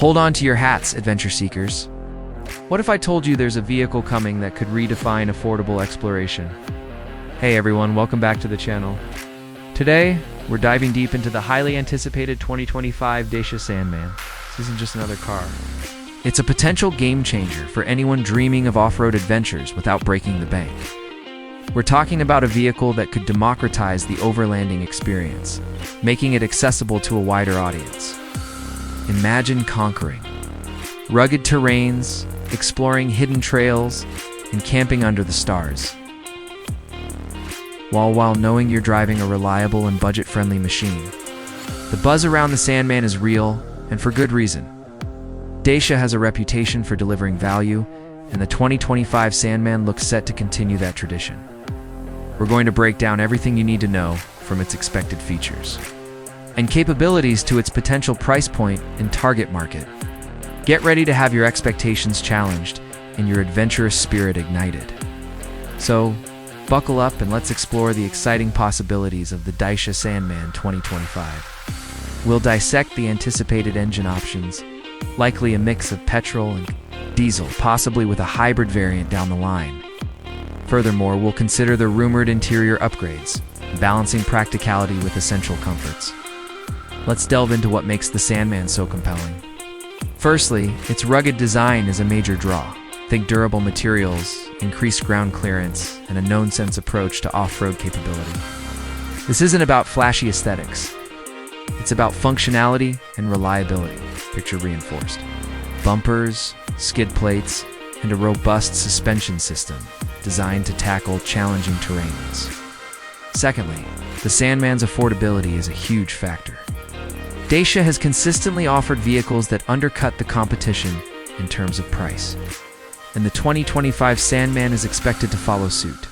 Hold on to your hats, adventure seekers. What if I told you there's a vehicle coming that could redefine affordable exploration? Hey everyone, welcome back to the channel. Today, we're diving deep into the highly anticipated 2025 Dacia Sandman. This isn't just another car. It's a potential game changer for anyone dreaming of off-road adventures without breaking the bank. We're talking about a vehicle that could democratize the overlanding experience, making it accessible to a wider audience. Imagine conquering rugged terrains, exploring hidden trails, and camping under the stars, while knowing you're driving a reliable and budget-friendly machine. The buzz around the Sandman is real, and for good reason. Dacia has a reputation for delivering value, and the 2025 Sandman looks set to continue that tradition. We're going to break down everything you need to know, from its expected features and capabilities to its potential price point and target market. Get ready to have your expectations challenged and your adventurous spirit ignited. So, buckle up and let's explore the exciting possibilities of the Dacia Sandman 2025. We'll dissect the anticipated engine options, likely a mix of petrol and diesel, possibly with a hybrid variant down the line. Furthermore, we'll consider the rumored interior upgrades, balancing practicality with essential comforts. Let's delve into what makes the Sandman so compelling. Firstly, its rugged design is a major draw. Think durable materials, increased ground clearance, and a no-nonsense approach to off-road capability. This isn't about flashy aesthetics. It's about functionality and reliability, picture reinforced. Bumpers, skid plates, and a robust suspension system designed to tackle challenging terrains. Secondly, the Sandman's affordability is a huge factor. Dacia has consistently offered vehicles that undercut the competition in terms of price, and the 2025 Sandman is expected to follow suit.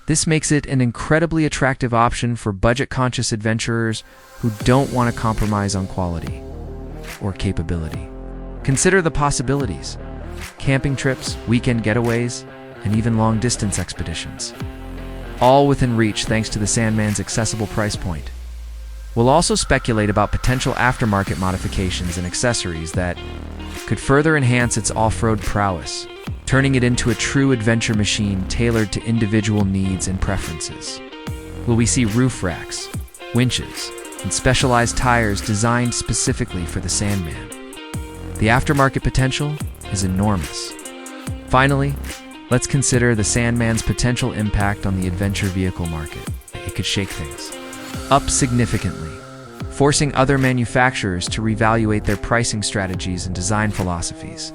This makes it an incredibly attractive option for budget-conscious adventurers who don't want to compromise on quality or capability. Consider the possibilities: camping trips, weekend getaways, and even long-distance expeditions. All within reach thanks to the Sandman's accessible price point. We'll also speculate about potential aftermarket modifications and accessories that could further enhance its off-road prowess, turning it into a true adventure machine tailored to individual needs and preferences. Will we see roof racks, winches, and specialized tires designed specifically for the Sandman? The aftermarket potential is enormous. Finally, let's consider the Sandman's potential impact on the adventure vehicle market. It could shake things up significantly, forcing other manufacturers to reevaluate their pricing strategies and design philosophies.